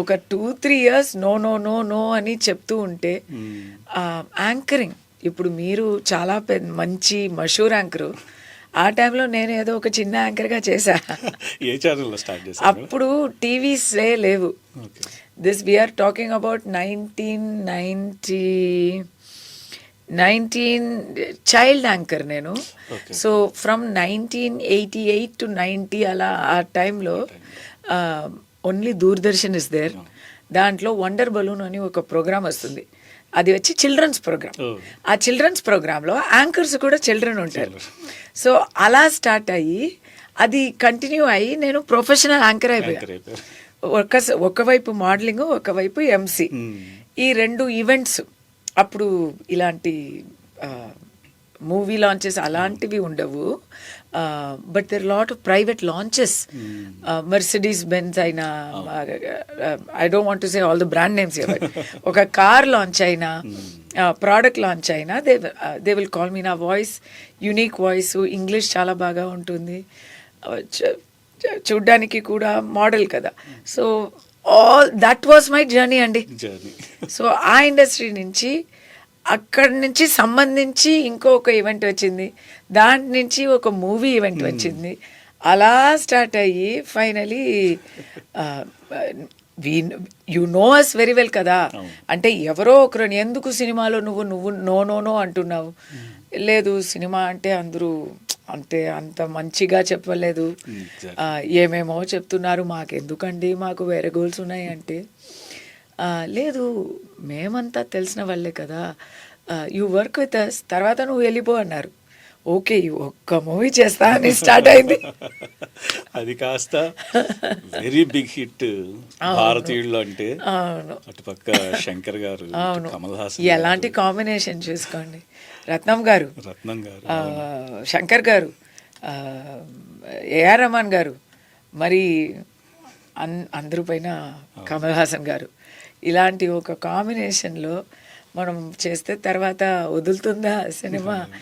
ఒక 2-3 years no no no no అని చెప్తూ ఉంటే యాంకరింగ్ ఇప్పుడు మీరు చాలా మంచి మషూర్ యాంకరు. ఆ టైంలో నేను ఏదో ఒక చిన్న యాంకర్గా చేశా. ఏ ఛానల్లో స్టార్ట్ చేశారు? అప్పుడు టీవీసే లేవు. This we are talking about 19 child anchor నేను. సో ఫ్రమ్ 1988 to 90 అలా ఆ టైంలో ఓన్లీ దూరదర్శన్ ఇస్ దేర్. దాంట్లో వండర్ బలూన్ అని ఒక ప్రోగ్రామ్ వస్తుంది. అది వచ్చి చిల్డ్రన్స్ ప్రోగ్రామ్. ఆ చిల్డ్రన్స్ ప్రోగ్రాంలో యాంకర్స్ కూడా చిల్డ్రన్ ఉంటారు. సో అలా స్టార్ట్ అయ్యి అది కంటిన్యూ అయ్యి నేను ప్రొఫెషనల్ యాంకర్ అయిపోయాను. ఒకవైపు మోడలింగ్, ఒకవైపు ఎంసీ. ఈ 2 ఈవెంట్స్. అప్పుడు ఇలాంటి మూవీ లాంచెస్ అలాంటివి ఉండవు. But there lot of private launches. Mercedes Benz అయినా, I don't want to say all the brand names, ఒక కార్ లాంచ్ అయినా, ప్రోడక్ట్ లాంచ్ అయినా దే విల్ కాల్ మీ. నా వాయిస్ యూనిక్ వాయిస్, ఇంగ్లీష్ చాలా బాగా ఉంటుంది, చూడ్డానికి కూడా మోడల్ కదా. So all that was my journey అండి. సో ఆ ఇండస్ట్రీ నుంచి, అక్కడి నుంచి సంబంధించి ఇంకొక ఈవెంట్ వచ్చింది, దాని నుంచి ఒక మూవీ ఈవెంట్ వచ్చింది. అలా స్టార్ట్ అయ్యి finally you know us very well కదా. అంటే ఎవరో ఒకరు ఎందుకు సినిమాలో నువ్వు నో నో నో అంటున్నావు. లేదు, సినిమా అంటే అందరూ అంత మంచిగా చెప్పలేదు, ఏమేమో చెప్తున్నారు, మాకెందుకండి, మాకు వేరే గోల్స్ ఉన్నాయి అంటే, లేదు మేమంతా తెలిసిన వాళ్ళే కదా, యూ వర్క్ విత్ అస్, తర్వాత నువ్వు వెళ్ళిపో అన్నారు. ఓకే, ఒక్క మూవీ చేస్తా అని స్టార్ట్ అయింది. అది కాస్త వెరీ బిగ్ హిట్ భారతీయుల్లో. అంటే అటుపక్క శంకర్ గారు, కమల్ హాసన్, ఎలాంటి కాంబినేషన్ చూసుకోండి. రత్నం గారు, శంకర్ గారు, ఏఆర్ రెహమాన్ గారు, మరి అందరి పైన కమల్ హాసన్ గారు. ఇలాంటి ఒక కాంబినేషన్లో మనం చేస్తే తర్వాత వదులుతుందా సినిమా?